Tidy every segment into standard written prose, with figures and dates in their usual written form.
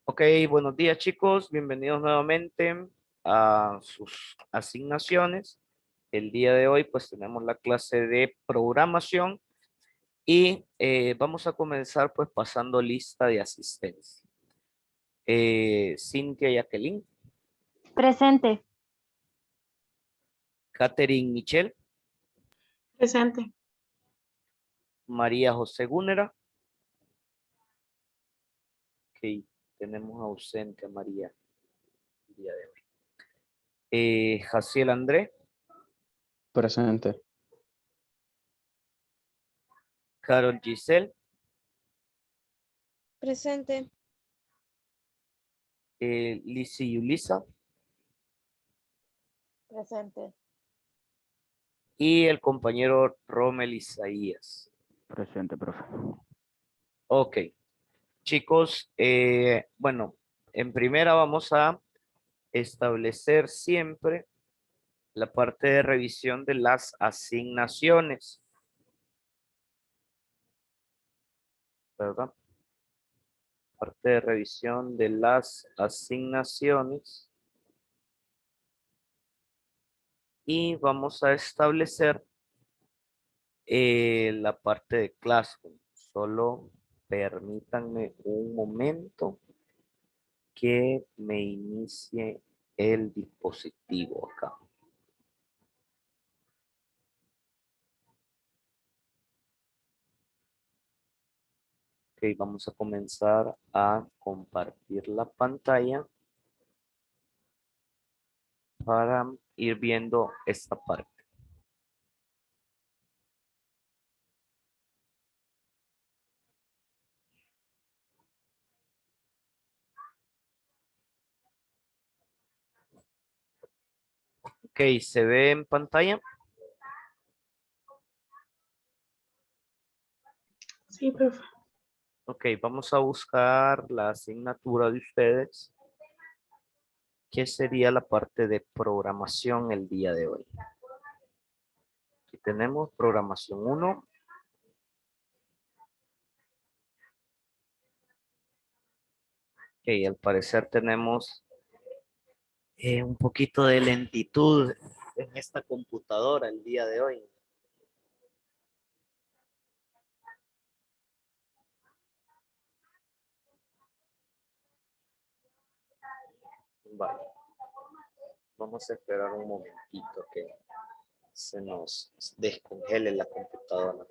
Ok, buenos días chicos, bienvenidos nuevamente a sus asignaciones. El día de hoy pues tenemos la clase de programación y vamos a comenzar pues pasando lista de asistencia. Cintia Jacqueline, Presente. Catherine Michelle, Presente. María José Gúnera. Ok, tenemos ausente a María el día de hoy. Jaciel André, Presente. Carol Giselle, Presente. Lizzy Yulisa Presente. y el compañero Rommel Isaías. Presente, profe. Ok, chicos, bueno, en primera vamos a establecer siempre la parte de revisión de las asignaciones, ¿verdad? Parte de revisión de las asignaciones y vamos a establecer la parte de Classroom. Solo permítanme un momento que me inicie el dispositivo acá. Ok, vamos a comenzar a compartir la pantalla para ir viendo esta parte. Ok, ¿se ve en pantalla? Sí, profe. Ok, vamos a buscar la asignatura de ustedes, que sería la parte de programación el día de hoy. Aquí tenemos programación 1. Ok, al parecer tenemos un poquito de lentitud en esta computadora el día de hoy. Vale. Vamos a esperar un momentito que se nos descongele la computadora.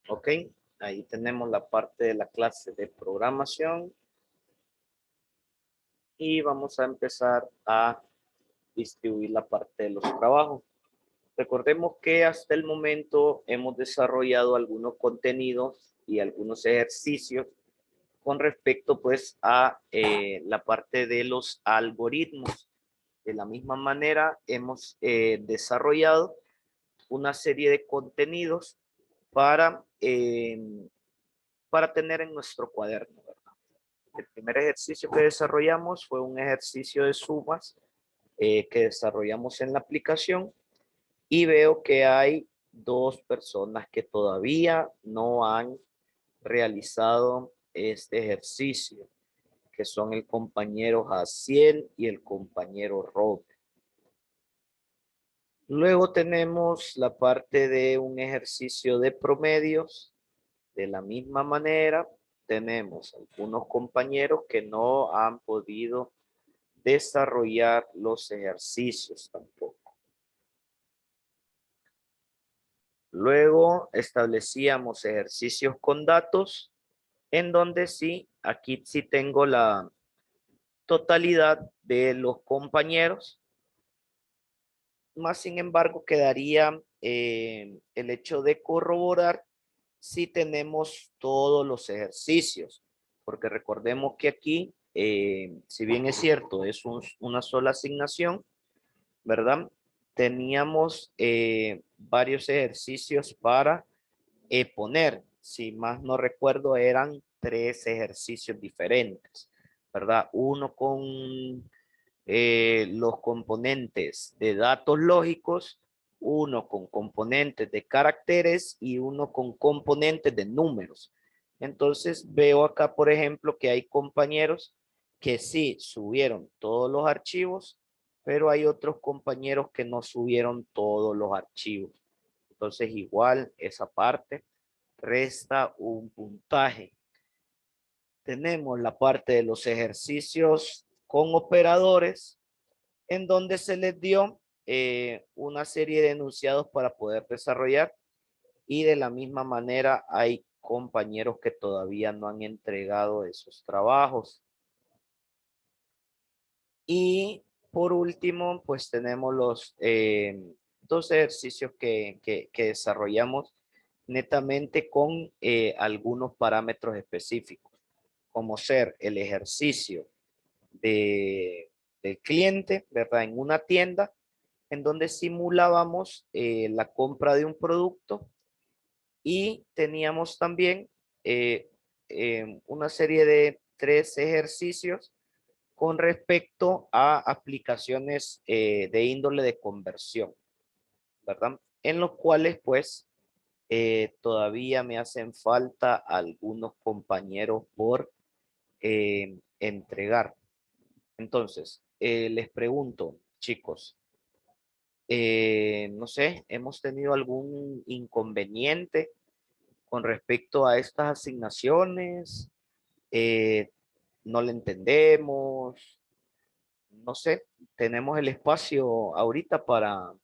Ok, ahí tenemos la parte de la clase de programación y vamos a empezar a distribuir la parte de los trabajos. Recordemos que hasta el momento hemos desarrollado algunos contenidos y algunos ejercicios con respecto pues a la parte de los algoritmos. De la misma manera hemos desarrollado una serie de contenidos para, para tener en nuestro cuaderno, ¿verdad? El primer ejercicio que desarrollamos fue un ejercicio de sumas que desarrollamos en la aplicación y veo que hay dos personas que todavía no han realizado este ejercicio, que son el compañero Jaciel y el compañero Rob. Luego tenemos la parte de un ejercicio de promedios. De la misma manera, tenemos algunos compañeros que no han podido desarrollar los ejercicios tampoco. Luego establecíamos ejercicios con datos, en donde sí, aquí sí tengo la totalidad de los compañeros. Más sin embargo, quedaría el hecho de corroborar si tenemos todos los ejercicios, porque recordemos que aquí, si bien es cierto, es una sola asignación, ¿verdad? Teníamos varios ejercicios para poner, si más no recuerdo, eran 3 ejercicios diferentes, ¿verdad? Uno con los componentes de datos lógicos, uno con componentes de caracteres y uno con componentes de números. Entonces veo acá, por ejemplo, que hay compañeros que sí subieron todos los archivos, pero hay otros compañeros que no subieron todos los archivos. Entonces igual esa parte resta un puntaje. Tenemos la parte de los ejercicios con operadores, en donde se les dio una serie de enunciados para poder desarrollar, y de la misma manera hay compañeros que todavía no han entregado esos trabajos. Y por último, pues tenemos los dos ejercicios que desarrollamos netamente con algunos parámetros específicos, como ser el ejercicio del cliente, ¿verdad? En una tienda, en donde simulábamos la compra de un producto, y teníamos también una serie de 3 ejercicios con respecto a aplicaciones de índole de conversión, ¿verdad? En los cuales pues todavía me hacen falta algunos compañeros por entregar. Entonces, les pregunto, chicos, no sé, ¿hemos tenido algún inconveniente con respecto a estas asignaciones? Eh, ¿No le entendemos? No sé, tenemos el espacio ahorita para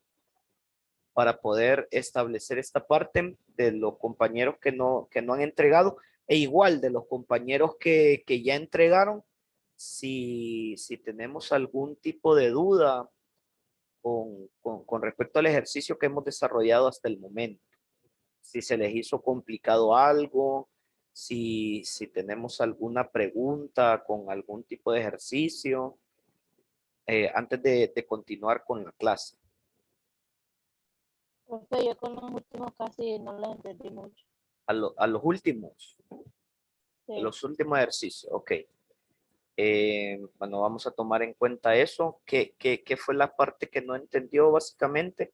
poder establecer esta parte de los compañeros que no han entregado, e igual de los compañeros que ya entregaron, si tenemos algún tipo de duda con respecto al ejercicio que hemos desarrollado hasta el momento, si se les hizo complicado algo, si tenemos alguna pregunta con algún tipo de ejercicio, antes de continuar con la clase. Profe, yo con los últimos casi no los entendí mucho. A los últimos, Sí. los últimos ejercicios, ok. Bueno, vamos a tomar en cuenta eso. ¿Qué fue la parte que no entendió básicamente?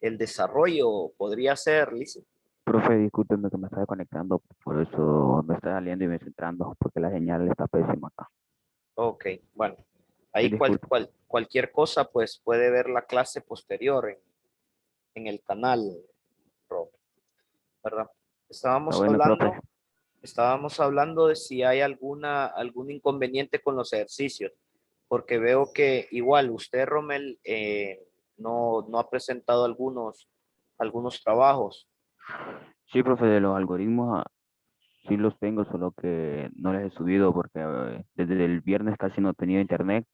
El desarrollo podría ser, Lizzy. Profe, discúlpeme que me estaba conectando, por eso me está saliendo y me estoy entrando, porque la señal está pésima acá. Ok, bueno, ahí Disculpe. cualquier cosa, pues puede ver la clase posterior en el canal, Rob, ¿verdad? Está bueno, profe. Estábamos hablando de si hay algún inconveniente con los ejercicios, porque veo que igual usted, Rommel, no ha presentado algunos trabajos. Sí, profe, de los algoritmos sí los tengo, solo que no les he subido porque desde el viernes casi no he tenido internet,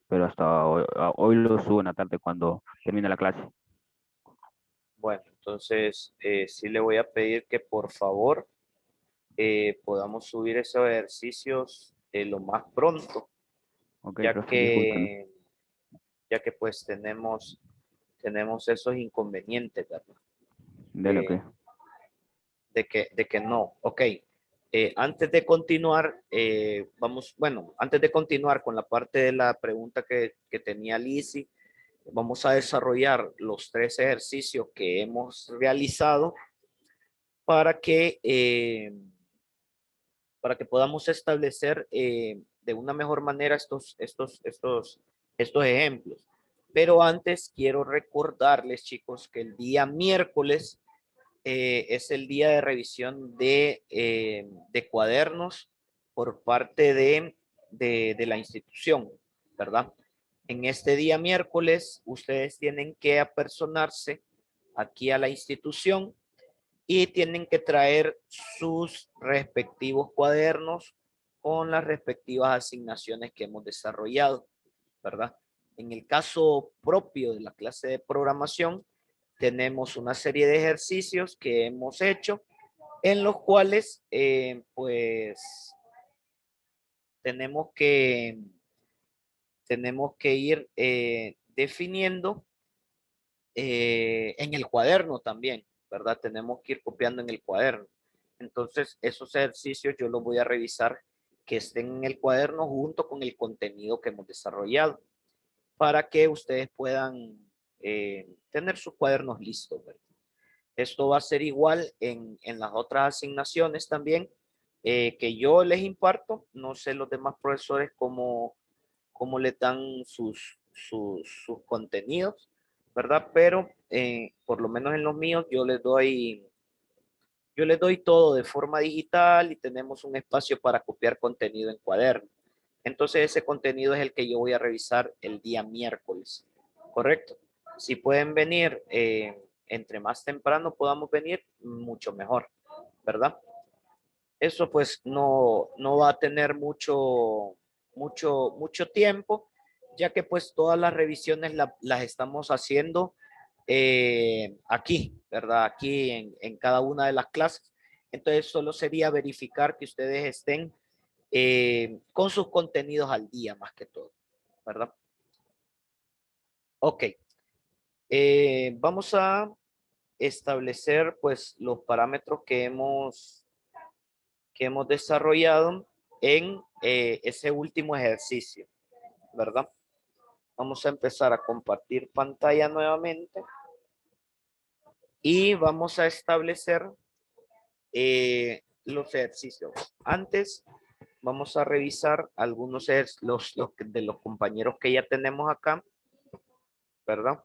pero hasta hoy los subo en la tarde cuando termine la clase. Bueno, entonces sí le voy a pedir que por favor podamos subir esos ejercicios lo más pronto, Ok, ya profe, discúlpeme. que, ya que pues tenemos esos inconvenientes, ¿verdad? Dele, ok. De, de que no. Ok. Antes de continuar, antes de continuar con la parte de la pregunta que tenía Lizzy, vamos a desarrollar los 3 ejercicios que hemos realizado para para que podamos establecer de una mejor manera estos ejemplos. Pero antes quiero recordarles, chicos, que el día miércoles es el día de revisión de cuadernos por parte de la institución, ¿verdad? En este día miércoles, ustedes tienen que apersonarse aquí a la institución y tienen que traer sus respectivos cuadernos con las respectivas asignaciones que hemos desarrollado, ¿verdad? En el caso propio de la clase de programación, tenemos una serie de ejercicios que hemos hecho en los cuales, pues, tenemos que, tenemos que ir definiendo en el cuaderno también, ¿verdad? Tenemos que ir copiando en el cuaderno. Entonces, esos ejercicios yo los voy a revisar que estén en el cuaderno junto con el contenido que hemos desarrollado. para que ustedes puedan tener sus cuadernos listos, ¿verdad? Esto va a ser igual en las otras asignaciones también que yo les imparto. No sé los demás profesores cómo les dan sus contenidos, ¿verdad? Pero por lo menos en los míos yo les doy todo de forma digital y tenemos un espacio para copiar contenido en cuaderno. Entonces ese contenido es el que yo voy a revisar el día miércoles, ¿correcto? Si pueden venir, entre más temprano podamos venir, mucho mejor, ¿verdad? Eso pues no va a tener mucho tiempo, ya que pues todas las revisiones las estamos haciendo aquí, ¿verdad? Aquí en cada una de las clases. Entonces solo sería verificar que ustedes estén con sus contenidos al día más que todo, ¿verdad? Ok. Vamos a establecer pues los parámetros que hemos desarrollado en ese último ejercicio, ¿verdad? Vamos a empezar a compartir pantalla nuevamente y vamos a establecer los ejercicios. Antes vamos a revisar algunos de los compañeros que ya tenemos acá, ¿verdad?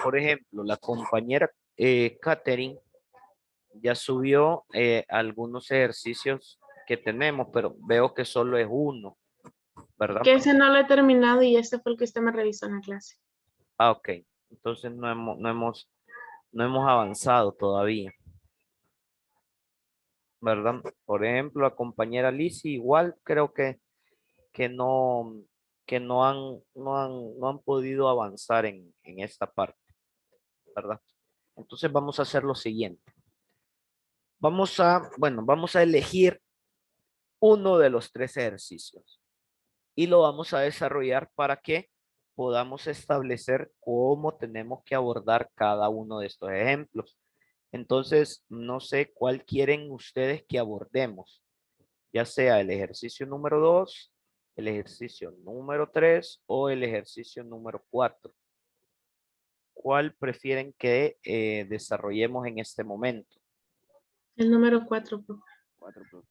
Por ejemplo, la compañera Katherine ya subió algunos ejercicios que tenemos, pero veo que solo es uno, ¿verdad? Que ese no lo he terminado y este fue el que usted me revisó en la clase. Ah, ok. Entonces no hemos avanzado todavía, ¿verdad? Por ejemplo, la compañera Lizzie igual creo que no, no han podido avanzar en esta parte, ¿verdad? Entonces vamos a hacer lo siguiente. Vamos a elegir uno de los 3 ejercicios y lo vamos a desarrollar para que podamos establecer cómo tenemos que abordar cada uno de estos ejemplos. Entonces, no sé cuál quieren ustedes que abordemos, ya sea el ejercicio número 2, el ejercicio número 3 o el ejercicio número 4. ¿Cuál prefieren que desarrollemos en este momento? El número 4, profe. 4, profe.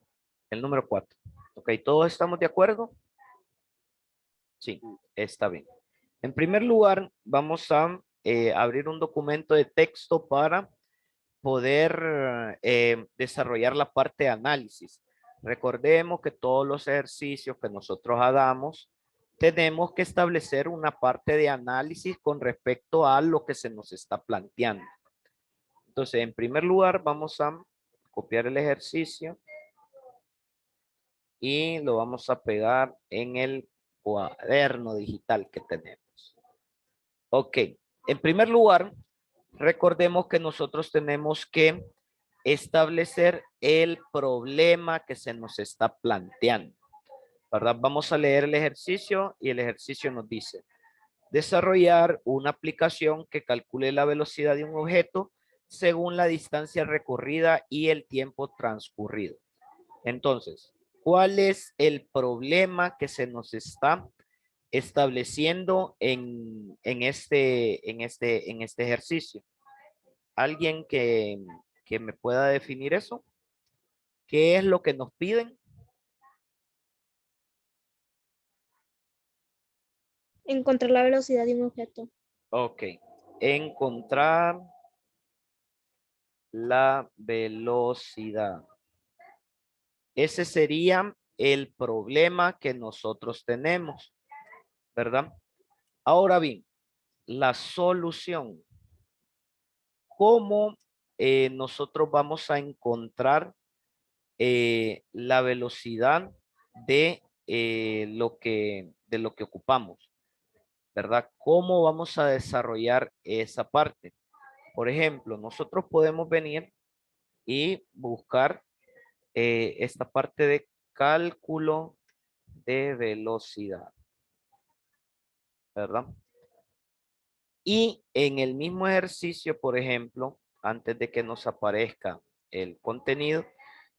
El número 4. Ok, ¿todos estamos de acuerdo? Sí, está bien. En primer lugar, vamos a abrir un documento de texto para poder desarrollar la parte de análisis. Recordemos que todos los ejercicios que nosotros hagamos, tenemos que establecer una parte de análisis con respecto a lo que se nos está planteando. Entonces, en primer lugar, vamos a copiar el ejercicio y lo vamos a pegar en el cuaderno digital que tenemos. Ok, en primer lugar, recordemos que nosotros tenemos que establecer el problema que se nos está planteando, ¿verdad? Vamos a leer el ejercicio y el ejercicio nos dice, desarrollar una aplicación que calcule la velocidad de un objeto según la distancia recorrida y el tiempo transcurrido. Entonces, ¿cuál es el problema que se nos está estableciendo en este ejercicio? ¿Alguien que me pueda definir eso? ¿Qué es lo que nos piden? Encontrar la velocidad de un objeto. Ok. Encontrar la velocidad. Ese sería el problema que nosotros tenemos, ¿verdad? Ahora bien, la solución. ¿Cómo nosotros vamos a encontrar la velocidad de lo que ocupamos? ¿Verdad? ¿Cómo vamos a desarrollar esa parte? Por ejemplo, nosotros podemos venir y buscar esta parte de cálculo de velocidad, ¿verdad? Y en el mismo ejercicio, por ejemplo, antes de que nos aparezca el contenido,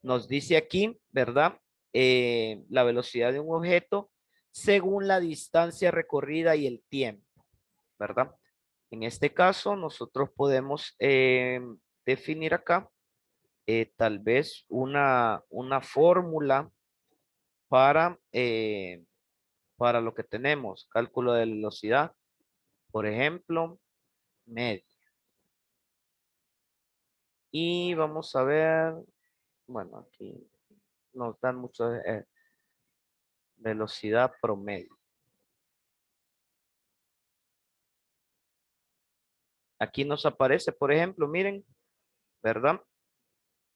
nos dice aquí, ¿verdad? La velocidad de un objeto según la distancia recorrida y el tiempo, ¿verdad? En este caso, nosotros podemos definir acá tal vez una fórmula para lo que tenemos, cálculo de velocidad, por ejemplo, media. Y vamos a ver, bueno, aquí nos dan mucho velocidad promedio. Aquí nos aparece, por ejemplo, miren, ¿verdad?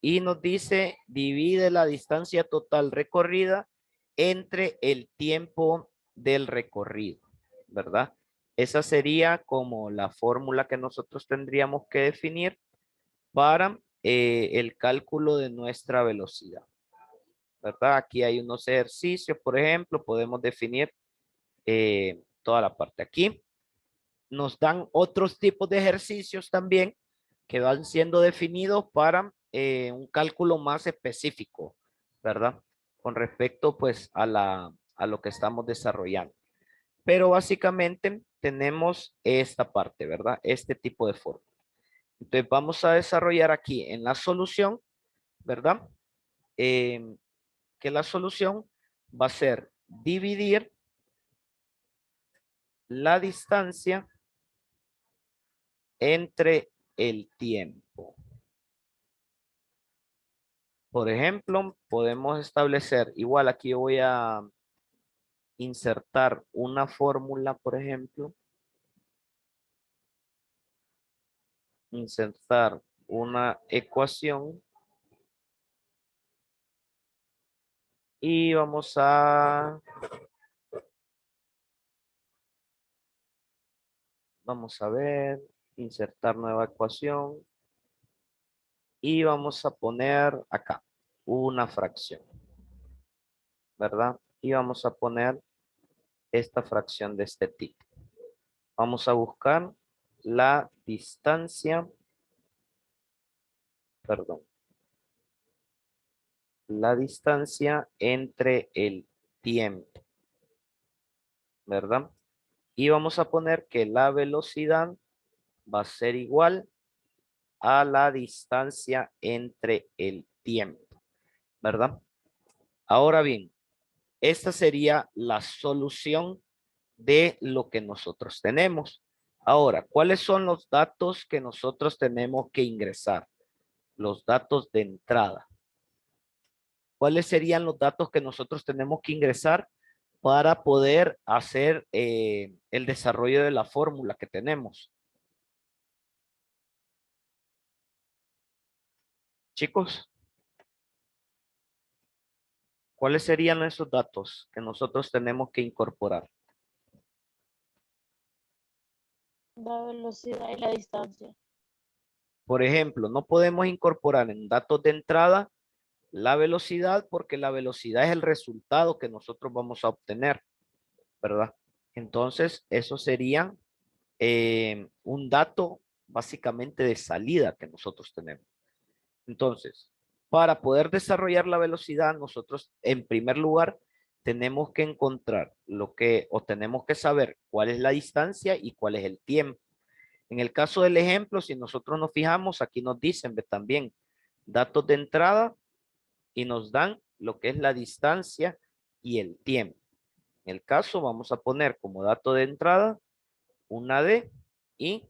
Y nos dice, divide la distancia total recorrida entre el tiempo del recorrido, ¿verdad? Esa sería como la fórmula que nosotros tendríamos que definir para el cálculo de nuestra velocidad, ¿verdad? Aquí hay unos ejercicios, por ejemplo, podemos definir toda la parte aquí. Nos dan otros tipos de ejercicios también que van siendo definidos para un cálculo más específico, ¿verdad? Con respecto pues a lo que estamos desarrollando. Pero básicamente tenemos esta parte, ¿verdad? Este tipo de fórmula. Entonces vamos a desarrollar aquí en la solución, ¿verdad? Que la solución va a ser dividir la distancia entre el tiempo. Por ejemplo, podemos establecer, igual aquí yo voy a insertar una fórmula, por ejemplo. Insertar una ecuación. Y vamos a ver, insertar nueva ecuación. Y vamos a poner acá una fracción, ¿verdad? Y vamos a poner esta fracción de este tipo. Vamos a buscar la distancia, perdón, la distancia entre el tiempo, ¿verdad? Y vamos a poner que la velocidad va a ser igual a la distancia entre el tiempo, ¿verdad? Ahora bien, esta sería la solución de lo que nosotros tenemos. Ahora, ¿cuáles son los datos que nosotros tenemos que ingresar? Los datos de entrada. ¿Cuáles serían los datos que nosotros tenemos que ingresar para poder hacer el desarrollo de la fórmula que tenemos? Chicos, ¿cuáles serían esos datos que nosotros tenemos que incorporar? La velocidad y la distancia. Por ejemplo, no podemos incorporar en datos de entrada la velocidad porque la velocidad es el resultado que nosotros vamos a obtener, ¿verdad? Entonces, eso sería un dato básicamente de salida que nosotros tenemos. Entonces, para poder desarrollar la velocidad, nosotros en primer lugar tenemos que encontrar o tenemos que saber cuál es la distancia y cuál es el tiempo. En el caso del ejemplo, si nosotros nos fijamos, aquí nos dicen también datos de entrada y nos dan lo que es la distancia y el tiempo. En el caso, vamos a poner como dato de entrada una D y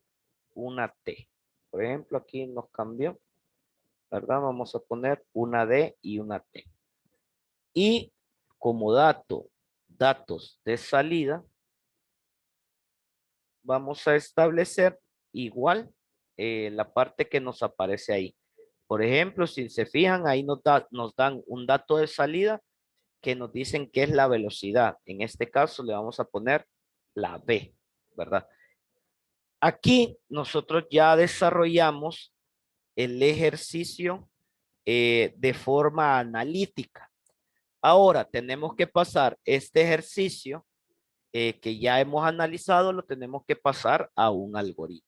una T. Por ejemplo, aquí nos cambió, ¿verdad? Vamos a poner una D y una T. Y como datos de salida, vamos a establecer igual la parte que nos aparece ahí. Por ejemplo, si se fijan, ahí nos dan un dato de salida que nos dicen que es la velocidad. En este caso le vamos a poner la V, ¿verdad? Aquí nosotros ya desarrollamos el ejercicio de forma analítica. Ahora tenemos que pasar este ejercicio que ya hemos analizado, lo tenemos que pasar a un algoritmo.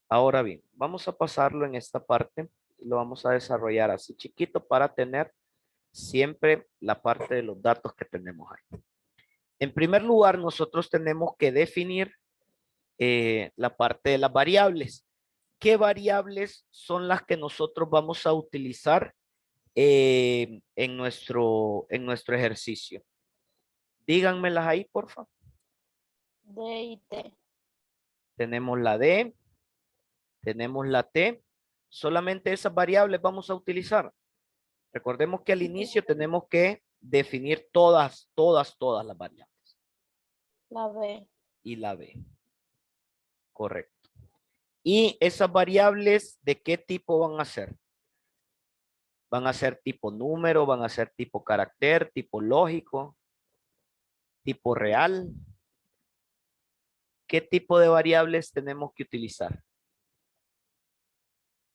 Ahora bien, vamos a pasarlo en esta parte y lo vamos a desarrollar así chiquito para tener siempre la parte de los datos que tenemos ahí. En primer lugar, nosotros tenemos que definir la parte de las variables. ¿Qué variables son las que nosotros vamos a utilizar en nuestro ejercicio? Díganmelas ahí, por favor. D y T. Tenemos la D, tenemos la T. Solamente esas variables vamos a utilizar. Recordemos que al inicio tenemos que definir todas las variables. La B. Y la B. Correcto. ¿Y esas variables de qué tipo van a ser? Van a ser tipo número, van a ser tipo carácter, tipo lógico, tipo real. ¿Qué tipo de variables tenemos que utilizar?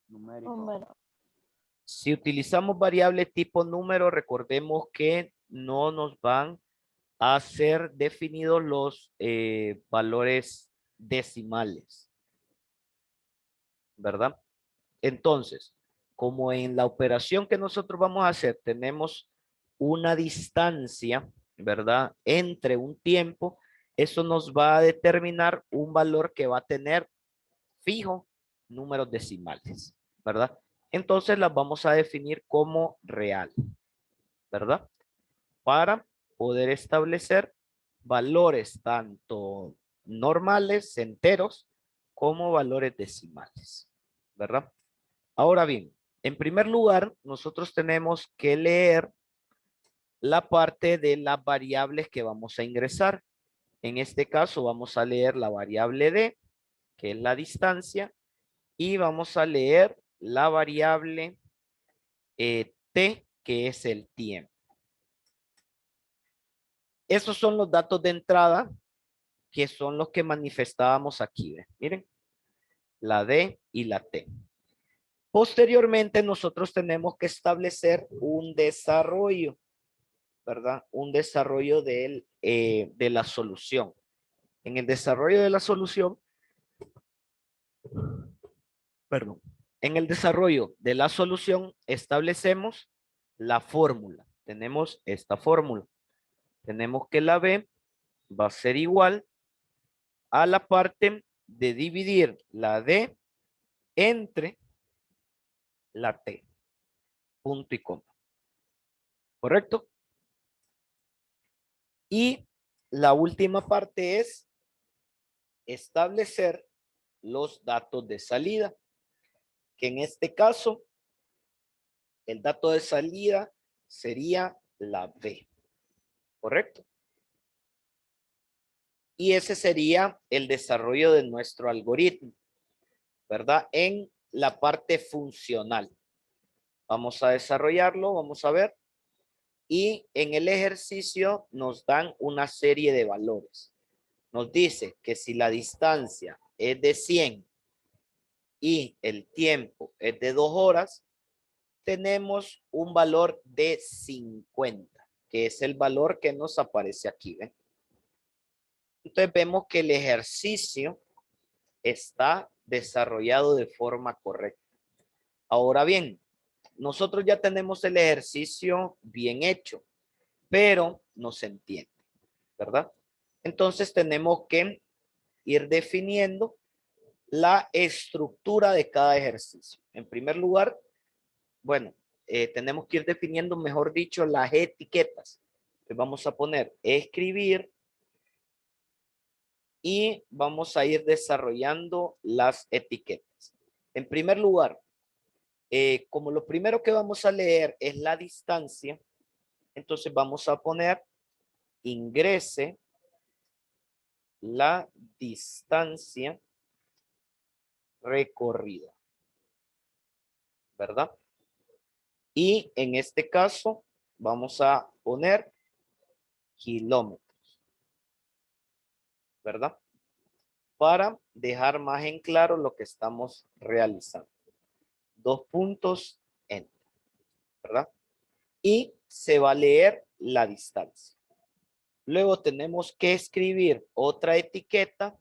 Número. Si utilizamos variables tipo número, recordemos que no nos van a ser definidos los valores decimales, ¿verdad? Entonces, como en la operación que nosotros vamos a hacer, tenemos una distancia, ¿verdad? Entre un tiempo, eso nos va a determinar un valor que va a tener fijo números decimales, ¿verdad? Entonces las vamos a definir como real, ¿verdad? Para poder establecer valores tanto normales, enteros, como valores decimales, ¿verdad? Ahora bien, en primer lugar, nosotros tenemos que leer la parte de las variables que vamos a ingresar. En este caso vamos a leer la variable D, que es la distancia, y vamos a leer la variable T, que es el tiempo. Esos son los datos de entrada, que son los que manifestábamos aquí. ¿Ve? Miren, la D y la T. Posteriormente, nosotros tenemos que establecer un desarrollo, ¿verdad? Un desarrollo de la solución. En el desarrollo de la solución, perdón, en el desarrollo de la solución establecemos la fórmula. Tenemos esta fórmula. Tenemos que la B va a ser igual a la parte de dividir la D entre la T. Punto y coma. ¿Correcto? Y la última parte es establecer los datos de salida, que en este caso el dato de salida sería la B. ¿Correcto? Y ese sería el desarrollo de nuestro algoritmo, ¿verdad? En la parte funcional. Vamos a desarrollarlo, vamos a ver. Y en el ejercicio nos dan una serie de valores. Nos dice que si la distancia es de 100 y el tiempo es de 2 horas, tenemos un valor de 50, que es el valor que nos aparece aquí. ¿Ven? Entonces vemos que el ejercicio está desarrollado de forma correcta. Ahora bien, nosotros ya tenemos el ejercicio bien hecho, pero no se entiende, ¿verdad? Entonces tenemos que ir definiendo la estructura de cada ejercicio. En primer lugar, bueno, tenemos que ir definiendo, mejor dicho, las etiquetas. Entonces vamos a poner escribir y vamos a ir desarrollando las etiquetas. En primer lugar, como lo primero que vamos a leer es la distancia, entonces vamos a poner ingrese la distancia recorrida, ¿verdad? Y en este caso vamos a poner kilómetros, ¿verdad? Para dejar más en claro lo que estamos realizando. 2 puntos, enter, ¿verdad? Y se va a leer la distancia. Luego tenemos que escribir otra etiqueta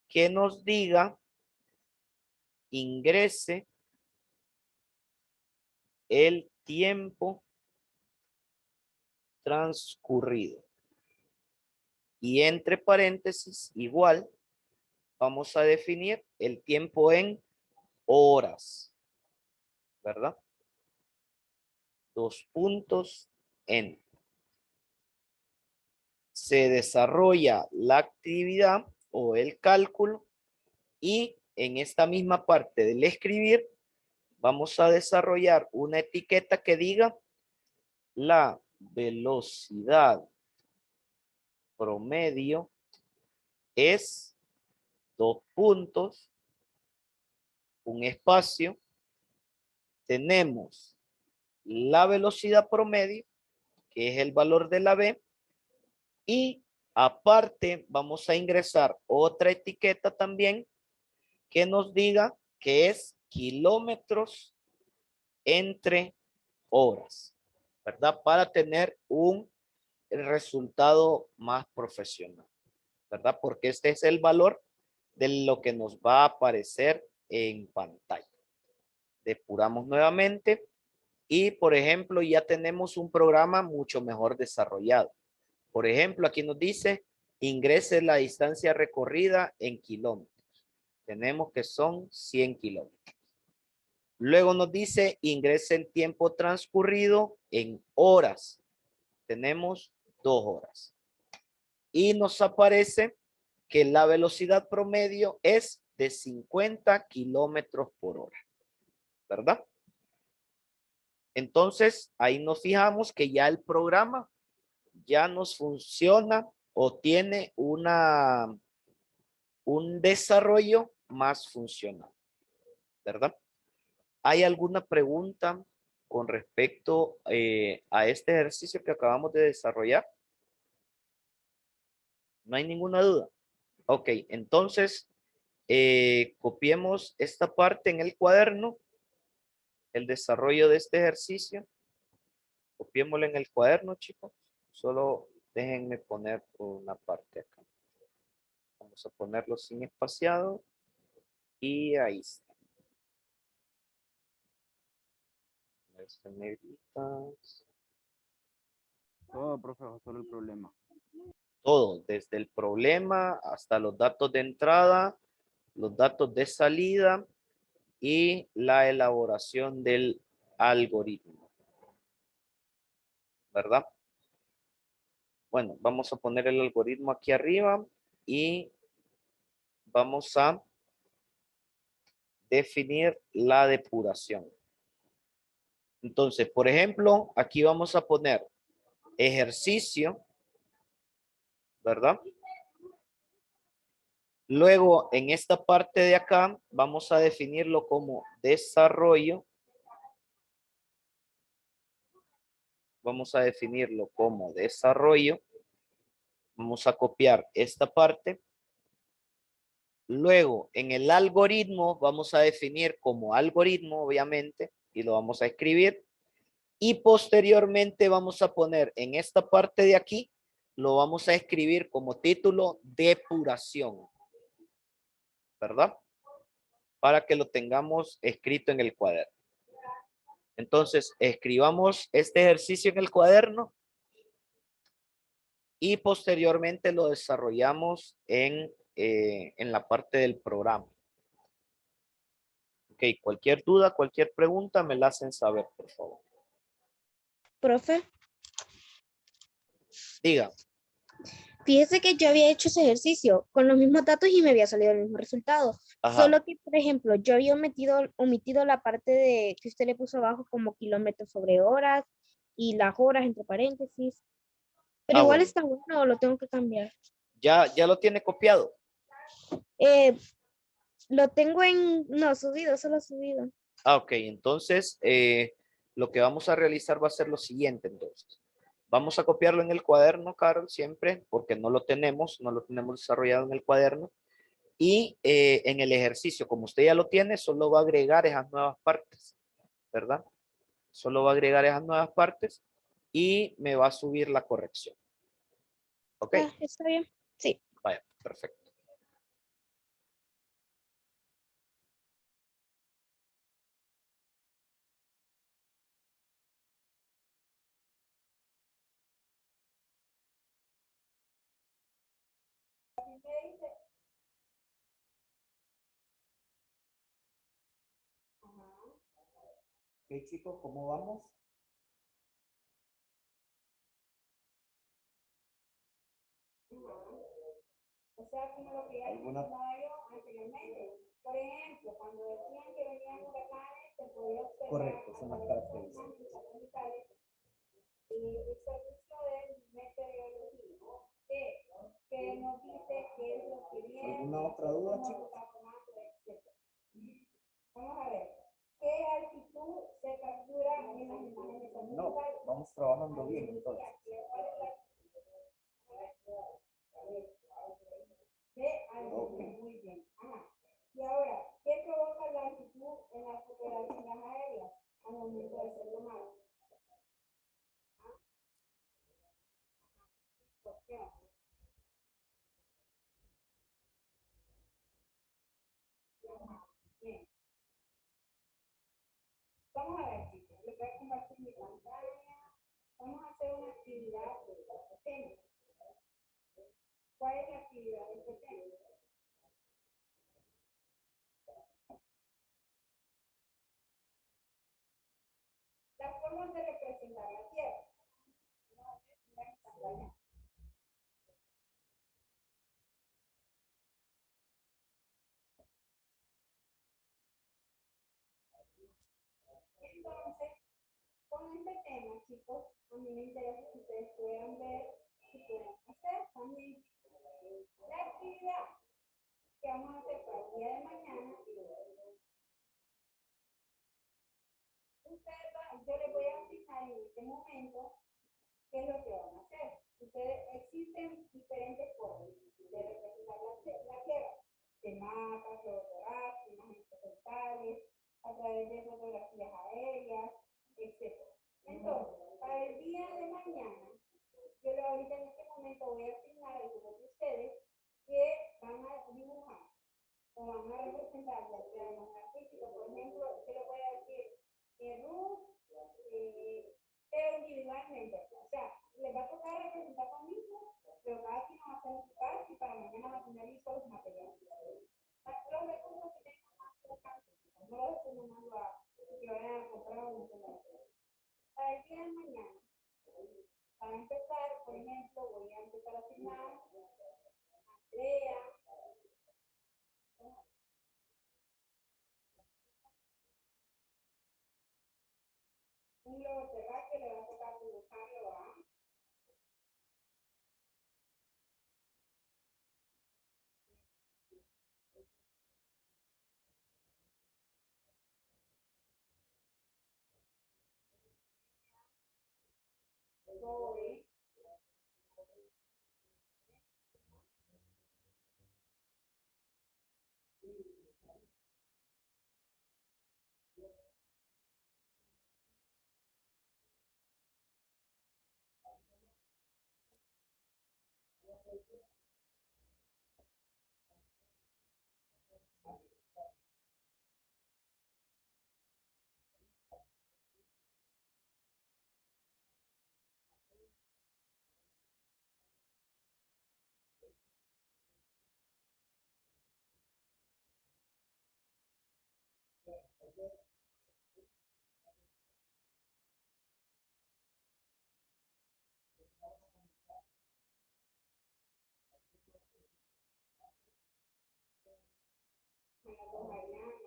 que nos diga ingrese el tiempo transcurrido. Y entre paréntesis, igual, vamos a definir el tiempo en horas, ¿verdad? 2 puntos en. Se desarrolla la actividad o el cálculo y en esta misma parte del escribir vamos a desarrollar una etiqueta que diga la velocidad promedio es 2 puntos, un espacio, tenemos la velocidad promedio, que es el valor de la B, y aparte vamos a ingresar otra etiqueta también que nos diga que es kilómetros entre horas, ¿verdad? Para tener un resultado más profesional, ¿verdad? Porque este es el valor de lo que nos va a aparecer en pantalla. Depuramos nuevamente y, por ejemplo, ya tenemos un programa mucho mejor desarrollado. Por ejemplo, aquí nos dice ingrese la distancia recorrida en kilómetros. Tenemos que son 100 kilómetros. Luego nos dice ingrese el tiempo transcurrido en horas. Tenemos 2 horas. Y nos aparece que la velocidad promedio es de 50 kilómetros por hora, ¿verdad? Entonces, ahí nos fijamos que ya el programa ya nos funciona o tiene un desarrollo más funcional, ¿verdad? ¿Hay alguna pregunta con respecto a este ejercicio que acabamos de desarrollar? No hay ninguna duda. Ok, entonces copiemos esta parte en el cuaderno, el desarrollo de este ejercicio. Copiémoslo en el cuaderno, chicos. Solo déjenme poner una parte acá. Vamos a ponerlo sin espaciado. Y ahí está. Estas negritas. Todo, profe, o solo el problema. Todo, desde el problema hasta los datos de entrada, los datos de salida y la elaboración del algoritmo, ¿verdad? Bueno, vamos a poner el algoritmo aquí arriba y vamos a definir la depuración. Entonces, por ejemplo, aquí vamos a poner ejercicio, ¿verdad? Luego, en esta parte de acá, vamos a definirlo como desarrollo. Vamos a definirlo como desarrollo. Vamos a copiar esta parte. Luego, en el algoritmo, vamos a definir como algoritmo, obviamente, y lo vamos a escribir. Y posteriormente vamos a poner en esta parte de aquí, lo vamos a escribir como título depuración, ¿verdad? Para que lo tengamos escrito en el cuaderno. Entonces, escribamos este ejercicio en el cuaderno y posteriormente lo desarrollamos en la parte del programa. Ok, cualquier duda, cualquier pregunta, me la hacen saber, por favor. Profe, Diga. fíjese que yo había hecho ese ejercicio con los mismos datos y me había salido el mismo resultado. Ajá. Solo que, por ejemplo, yo había omitido la parte de que usted le puso abajo como kilómetros sobre horas y las horas entre paréntesis. Pero igual Bueno. está bueno, lo tengo que cambiar. Ya lo tiene copiado. Lo tengo no, subido, solo subido. Ok, entonces lo que vamos a realizar va a ser lo siguiente, entonces. Vamos a copiarlo en el cuaderno, Carol, siempre, porque no lo tenemos desarrollado en el cuaderno. Y en el ejercicio, como usted ya lo tiene, solo va a agregar esas nuevas partes, ¿verdad? Solo va a agregar esas nuevas partes y me va a subir la corrección. ¿Ok? Está bien. Sí. Vaya, perfecto. Ok, chicos, ¿cómo vamos? O sea, como lo que ya ¿Alguna? mencionaba yo anteriormente. Por ejemplo, cuando decían que venían huracanes, se podía observar Correcto, son las características. y el servicio de meteorología que nos dice qué es lo que viene, ¿Alguna otra duda, cómo se chicos? está formando, etcétera. Vamos a ver. ¿Qué altitud se captura en las imágenes No, satelitales? vamos trabajando bien entonces. De altitud, muy bien. Ajá. Y ahora, ¿qué provoca la altitud en las fotografías aéreas al momento de ser tomadas? Distorsión. Ajá. Bien. Vamos a ver, chicos. Les voy a compartir mi pantalla. Vamos a hacer una actividad de este tema. ¿Cuál es la actividad de este tema? Las formas de representar la Tierra. Vamos a hacer una pantalla. Entonces, con este tema, chicos, a mí me interesa que ustedes puedan ver y puedan hacer también la actividad que vamos a hacer para el día de mañana. Yo les voy a explicar en este momento qué es lo que van a hacer. Existen diferentes formas de representar la Tierra, de mapas, geografías, imágenes frontales, a través de fotografías aéreas, etc. Entonces, para el día de mañana, yo ahorita en este momento voy a asignar a algunos de ustedes que van a dibujar o van a representar ya sea de manera artística. Por ejemplo, yo le voy a decir Ruth, pero individualmente. O sea, les va a tocar representar lo mismo, pero cada quien va a hacer en su casa y para mañana va a tener listos los materiales. Los recursos que tengan más cercanos, no los estoy llamando a que vayan a comprar un celular. Para el día de mañana, para empezar, por ejemplo, voy a empezar a asignar a Andrea, un globo terráqueo, le va a tocar dibujarlo a Zoe. Mariana,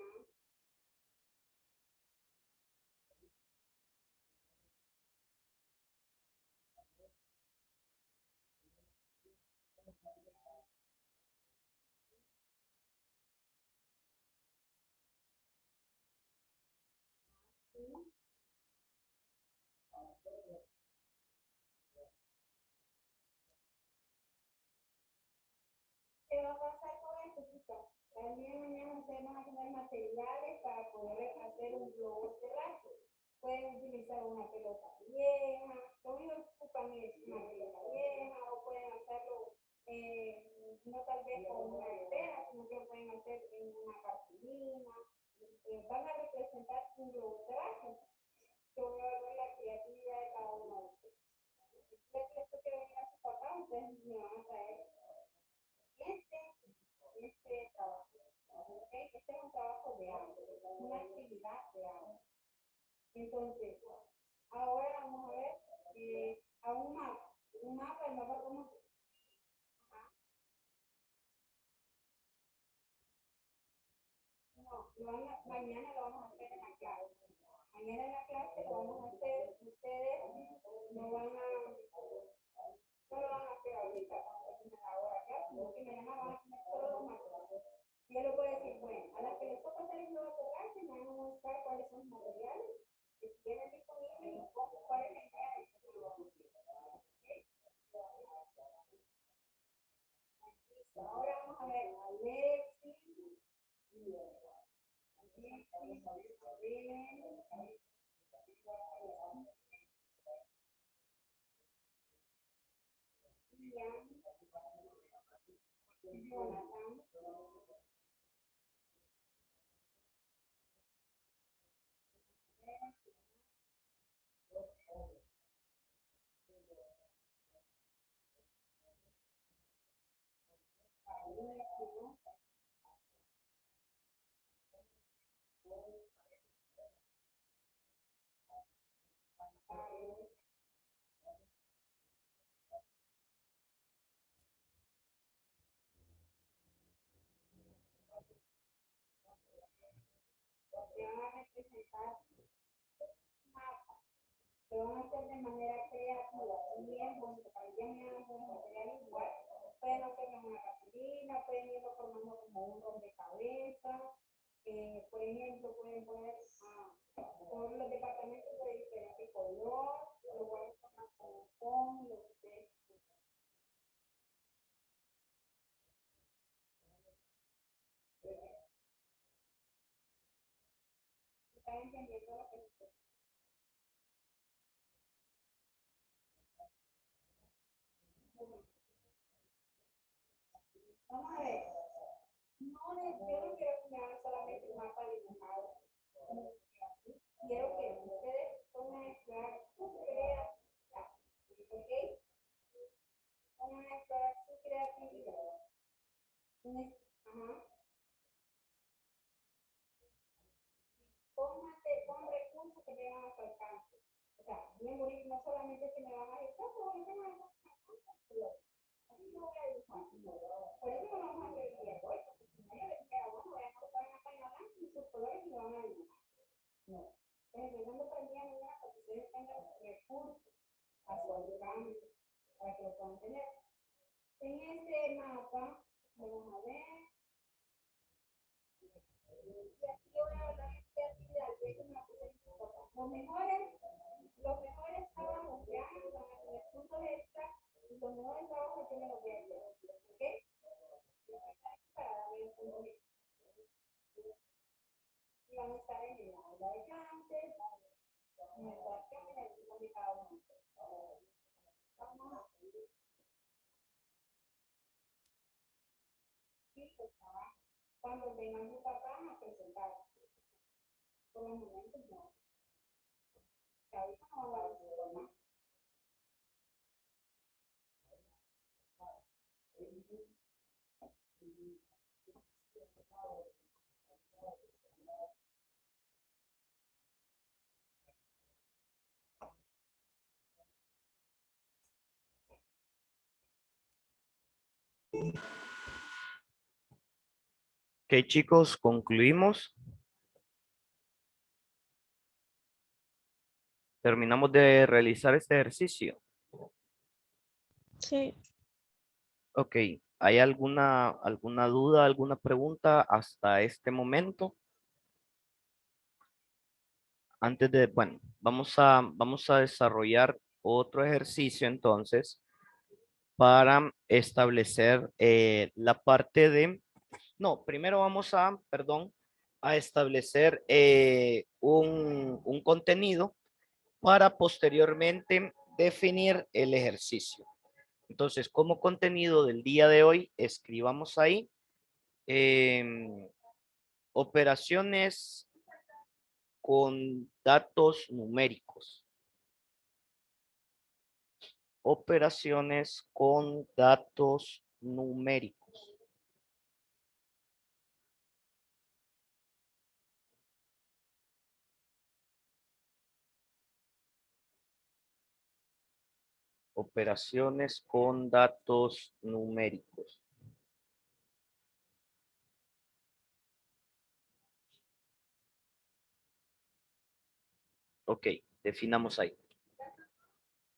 ¿qué va a pasar con esto, chicas? El día de mañana ustedes van a tener materiales para poder hacer un globo terráqueo. Pueden utilizar una pelota vieja, lo único que ocupan es una pelota vieja, o pueden hacerlo no tal vez con una esfera, sino que lo pueden hacer en una cartulina. Van a representar un globo terráqueo. Yo voy a ver la creatividad de cada uno de ustedes. Ya que esto que venir a su papá, ustedes me van a traer este trabajo. ¿Okay? Este es un trabajo de arte, una actividad de arte. Entonces, ahora vamos a ver a un mapa. Un mapa, el mapa como... No, mañana lo vamos a hacer en la clase. Mañana en la clase lo vamos a hacer. Ustedes no van a... No lo van a hacer ahorita, en la hora clase, sino que mañana van a hacer todos los mapas. Yo le voy a decir, bueno, a las que les toca hacer el nuevo programa, me van a mostrar cuáles son los materiales que tienen disponibles y cuál es la idea de que lo vamos a hacer. Ahora vamos a ver a Alexis. Se van a representar mapas, se van a hacer de manera creativa, bien bonito, para que vean los materiales igual. Pueden hacerlo en una cartulina, pueden irlo formando como un rompecabezas. Por ejemplo, pueden poner por los departamentos de diferente color, lo pueden formar con lo que ustedes están entendiendo lo que vamos a ver. No, yo no quiero que me hagan solamente un mapa dibujado. Quiero que ustedes pongan a explorar su creatividad. ¿Ok? Pongan a explorar su creatividad. Ajá. Pónganse con recursos que tengan a su alcance. O sea, bien bonito, no solamente que me van a decir, no, yo tengo algo así no voy a dibujar. Por eso no vamos a hacer el día de hoy, porque si no yo les dijera, bueno, voy a cortar una página blanca y sus colores y lo van a dibujar. No. Entonces, yo no aprendía mañana para que ustedes tengan recursos a su alcance, para que lo puedan tener. En este mapa, vamos a ver. Y aquí yo voy a hablar de creatividad, que es una cosa muy importante. Los mejores trabajos que hagan van a tener puntos extra y los mejores trabajos yo me los voy a hacer. ¿Ok? Para darle un punto extra. Y van a estar en el aula de clases, en el educación y en el grupo de cada uno. Vamos a cuando vengan sus papás a presentarse. Por los momentos no. Que ahorita no va a dar su mamá. Ok, chicos, concluimos. Terminamos de realizar este ejercicio. Sí. Ok, ¿hay alguna duda, alguna pregunta hasta este momento? Antes de, bueno, vamos a desarrollar otro ejercicio entonces para establecer la parte de, no, primero vamos a, perdón, a establecer un contenido para posteriormente definir el ejercicio. Entonces, como contenido del día de hoy, escribamos ahí operaciones con datos numéricos. Operaciones con datos numéricos. Operaciones con datos numéricos. Ok, definamos ahí.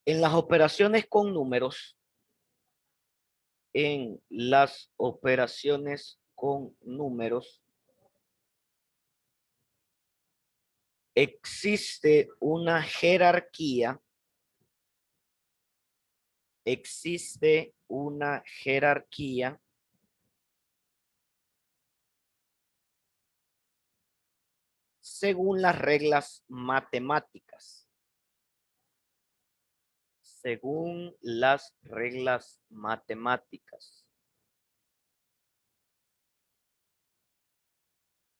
En las operaciones con números, existe una jerarquía. Según las reglas matemáticas.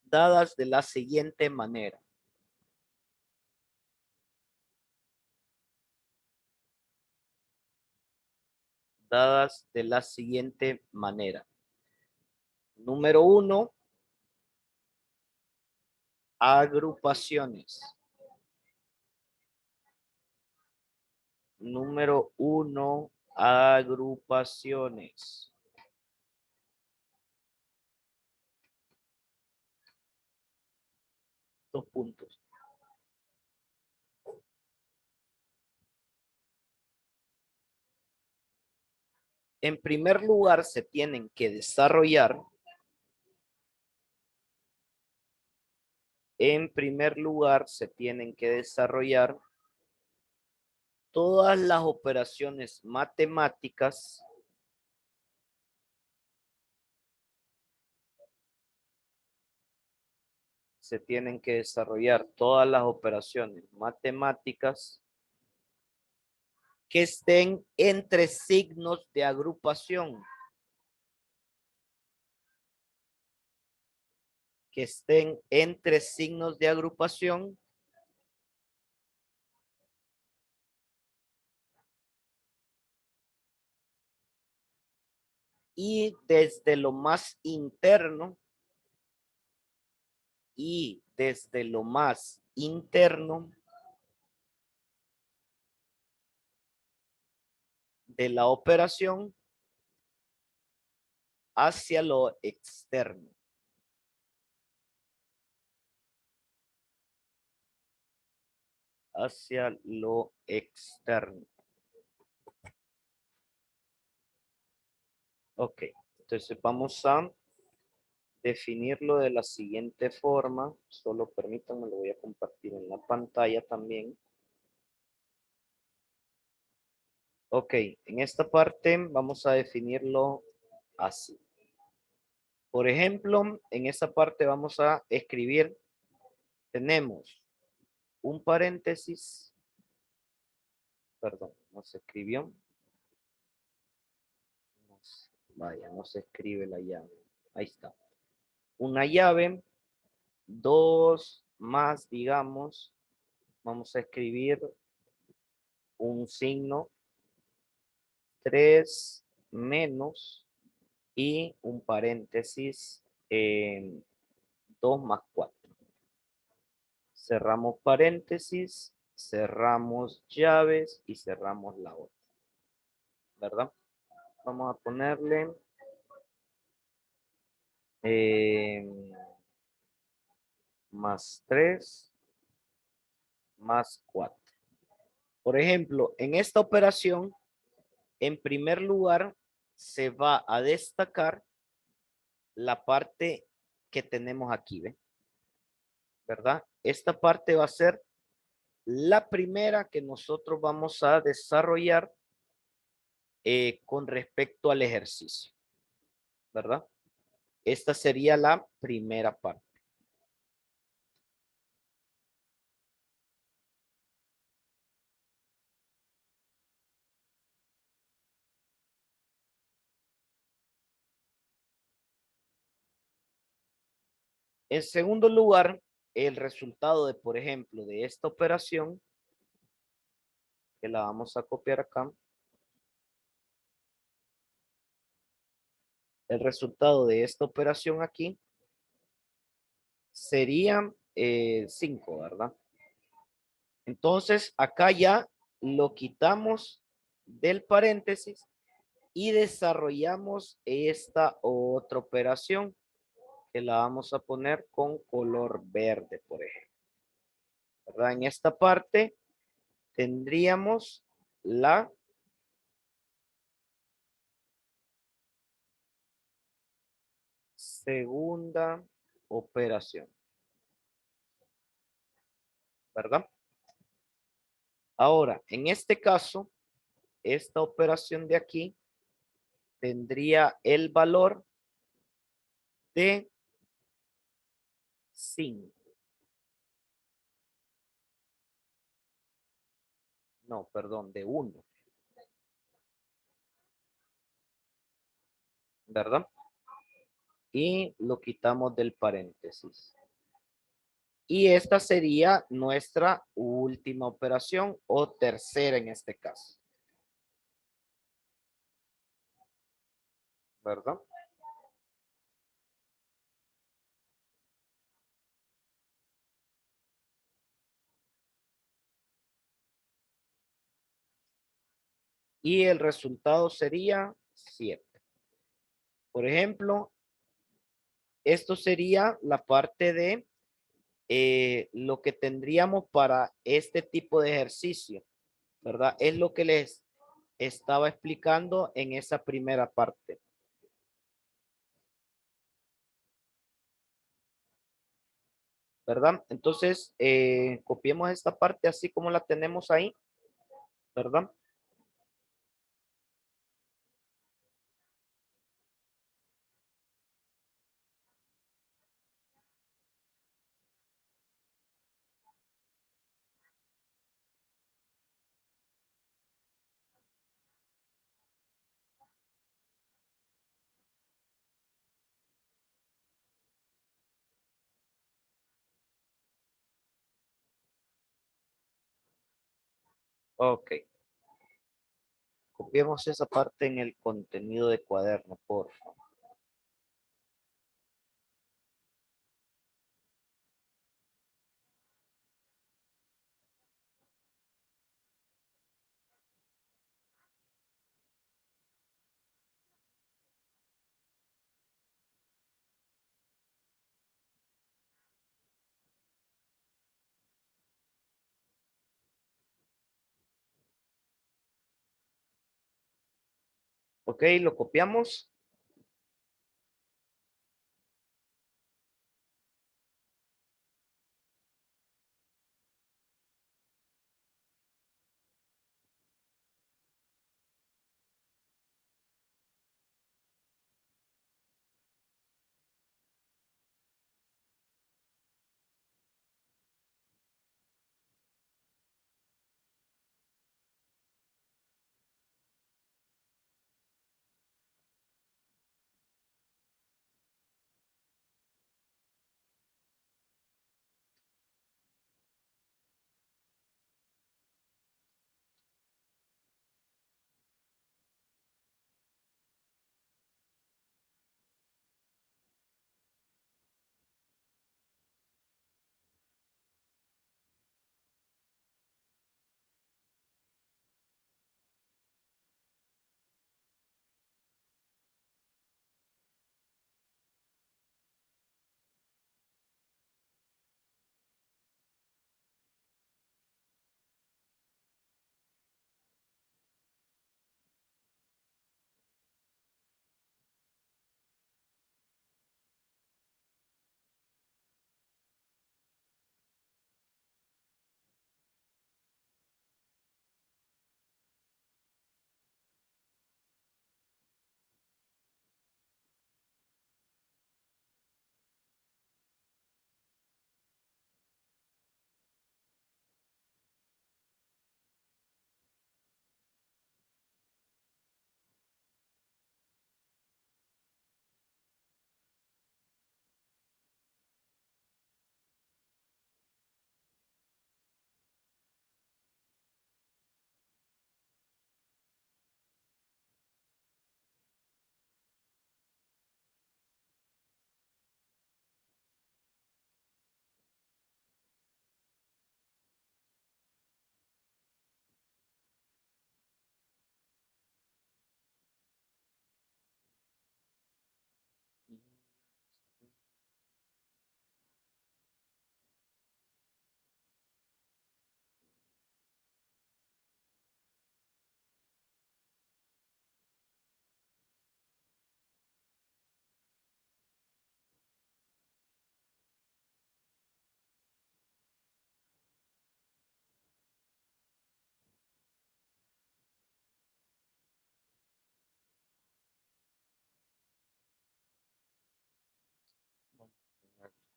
Dadas de la siguiente manera. Número 1, agrupaciones. Dos puntos. En primer lugar, se tienen que desarrollar todas las operaciones matemáticas que estén entre signos de agrupación. Y desde lo más interno de la operación hacia lo externo. Ok, entonces vamos a definirlo de la siguiente forma. Solo permítanme, lo voy a compartir en la pantalla también. Ok, en esta parte vamos a definirlo así. Por ejemplo, en esta parte vamos a escribir, tenemos un paréntesis, perdón, no se escribió. Vaya, no se escribe la llave. Ahí está. Una llave, 2 más, digamos, vamos a escribir un signo, 3 menos y un paréntesis, 2 más 4. Cerramos paréntesis, cerramos llaves y cerramos la otra. ¿Verdad? Vamos a ponerle más 3 más 4. Por ejemplo, en esta operación, en primer lugar, se va a destacar la parte que tenemos aquí, ¿ve? ¿Verdad? Esta parte va a ser la primera que nosotros vamos a desarrollar con respecto al ejercicio, ¿verdad? Esta sería la primera parte. En segundo lugar, el resultado de, por ejemplo, de esta operación, que la vamos a copiar acá. El resultado de esta operación aquí sería 5, ¿verdad? Entonces, acá ya lo quitamos del paréntesis y desarrollamos esta otra operación que la vamos a poner con color verde, por ejemplo. ¿Verdad? En esta parte tendríamos la segunda operación, ¿verdad? Ahora, en este caso, esta operación de aquí tendría el valor de 5. No, perdón, de 1, ¿verdad? Y lo quitamos del paréntesis. Y esta sería nuestra última operación o tercera en este caso, ¿verdad? Y el resultado sería 7. Por ejemplo, esto sería la parte de lo que tendríamos para este tipo de ejercicio, ¿verdad? Es lo que les estaba explicando en esa primera parte. ¿Verdad? Entonces, copiemos esta parte así como la tenemos ahí, ¿verdad? Ok. Copiemos esa parte en el contenido de cuaderno, por favor. Ok, lo copiamos.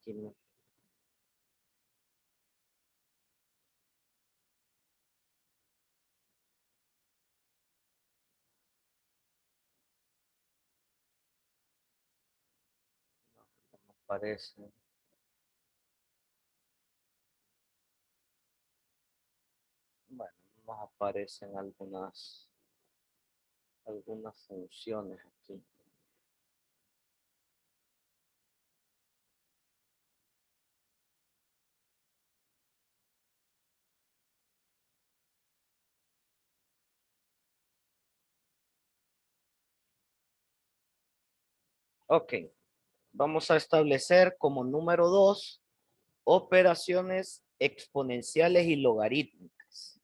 Aquí no. No aparece. Bueno, nos aparecen algunas funciones aquí. Ok, vamos a establecer como número 2 operaciones exponenciales y logarítmicas.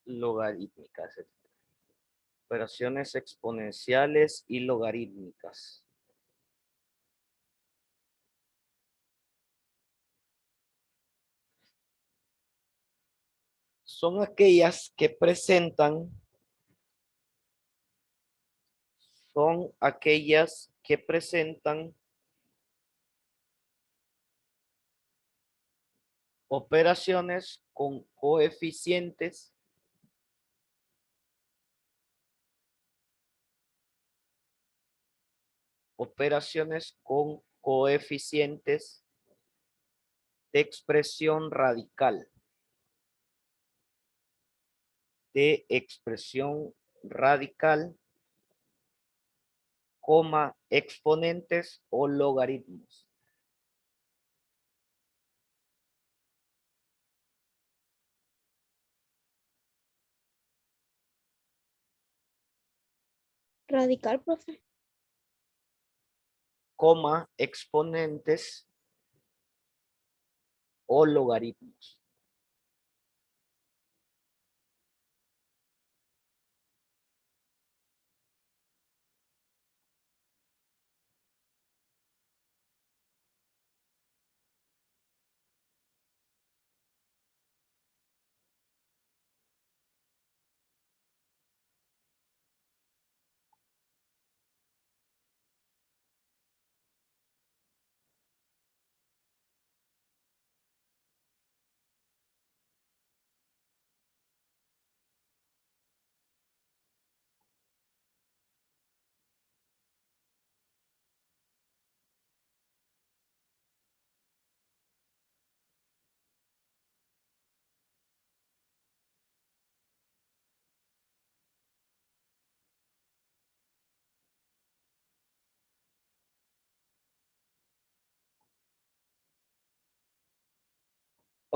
Logarítmicas. Operaciones exponenciales y logarítmicas. Son aquellas que presentan operaciones con coeficientes de expresión radical, coma, exponentes o logaritmos. Radical, profe. Coma, exponentes o logaritmos.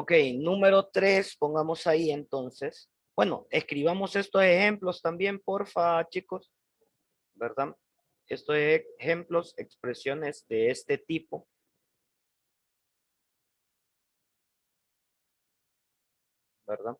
Ok, número 3, pongamos ahí entonces. Bueno, escribamos estos ejemplos también, porfa, chicos, ¿verdad? Estos ejemplos, expresiones de este tipo. ¿Verdad?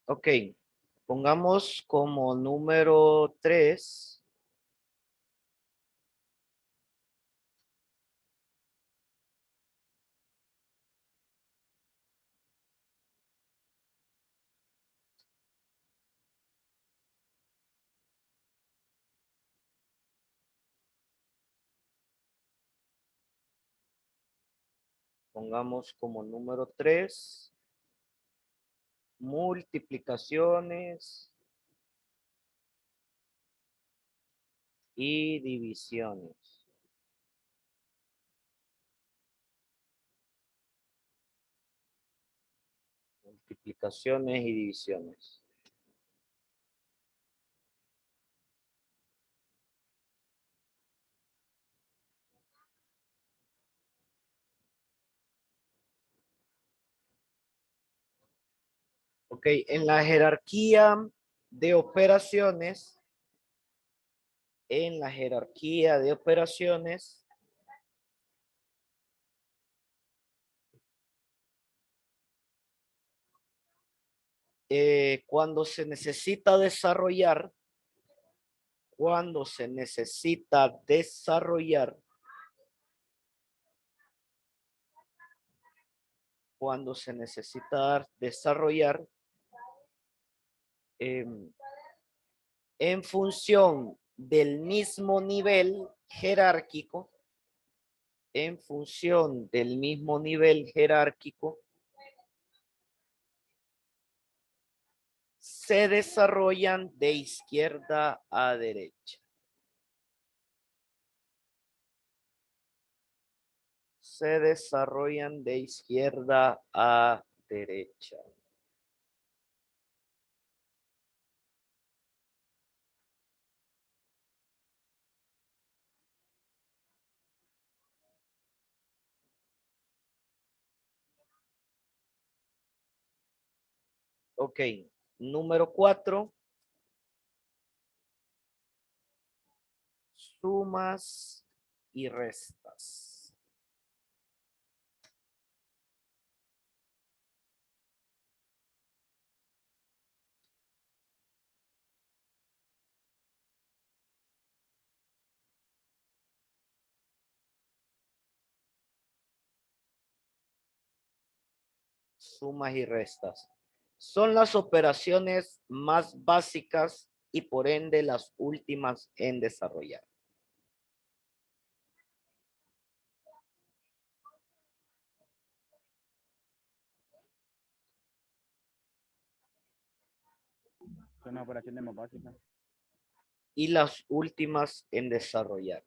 Ok, pongamos como número 3. Pongamos como número 3 multiplicaciones y divisiones. Multiplicaciones y divisiones. Ok, en la jerarquía de operaciones, cuando se necesita desarrollar, en función del mismo nivel jerárquico, se desarrollan de izquierda a derecha. Ok, número 4. Sumas y restas. Sumas y restas. Son las operaciones más básicas y por ende las últimas en desarrollar. Son las operaciones más básicas. Y las últimas en desarrollar.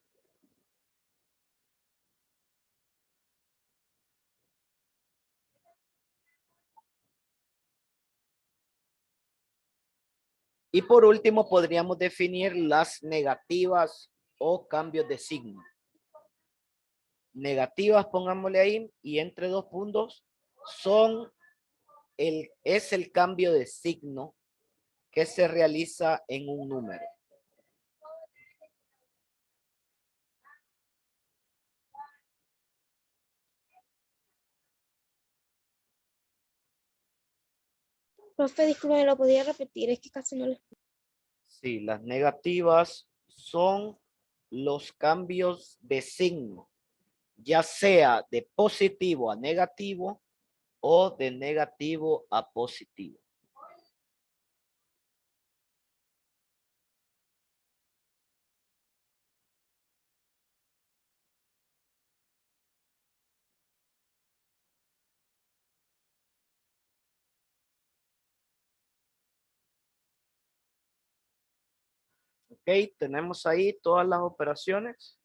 Y por último podríamos definir las negativas o cambios de signo. Negativas, pongámosle ahí, y entre dos puntos, es el cambio de signo que se realiza en un número. Profe, disculpe, ¿me lo podía repetir? Es que casi no lo escucho. Sí, las negativas son los cambios de signo, ya sea de positivo a negativo o de negativo a positivo. Ok, tenemos ahí todas las operaciones.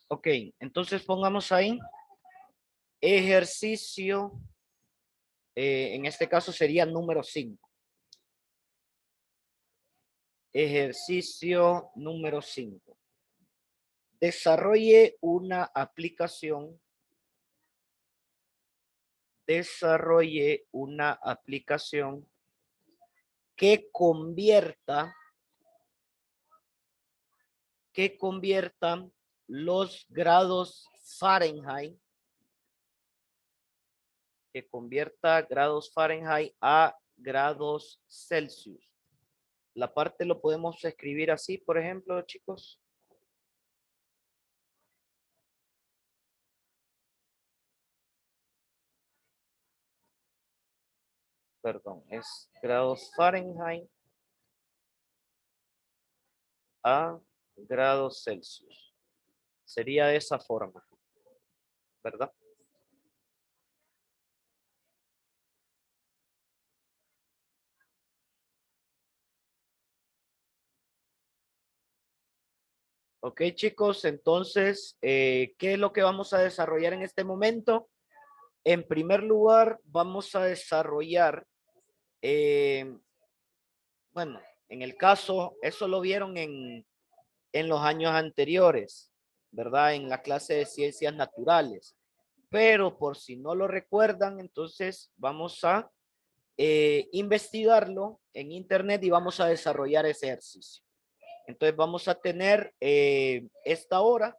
Ok, entonces pongamos ahí ejercicio, en este caso sería número 5. Ejercicio número 5. Desarrolle una aplicación. Que convierta los grados Fahrenheit, a grados Celsius. La parte lo podemos escribir así, por ejemplo, chicos. perdón, es grados Fahrenheit a grados Celsius. Sería de esa forma, ¿verdad? Ok, chicos, entonces, ¿qué es lo que vamos a desarrollar en este momento? En primer lugar, vamos a desarrollar, bueno, en el caso, eso lo vieron en los años anteriores, ¿verdad? En la clase de ciencias naturales. Pero por si no lo recuerdan, entonces vamos a investigarlo en internet y vamos a desarrollar ese ejercicio. Entonces vamos a tener esta hora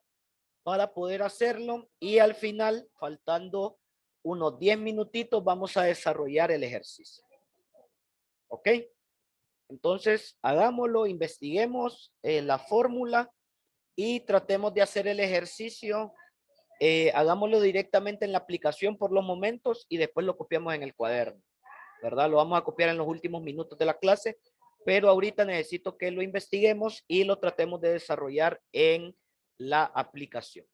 para poder hacerlo y al final, faltando unos 10 minutitos, vamos a desarrollar el ejercicio. ¿Ok? Entonces, hagámoslo, investiguemos la fórmula y tratemos de hacer el ejercicio. Hagámoslo directamente en la aplicación por los momentos y después lo copiamos en el cuaderno, ¿verdad? Lo vamos a copiar en los últimos minutos de la clase, pero ahorita necesito que lo investiguemos y lo tratemos de desarrollar en la aplicación.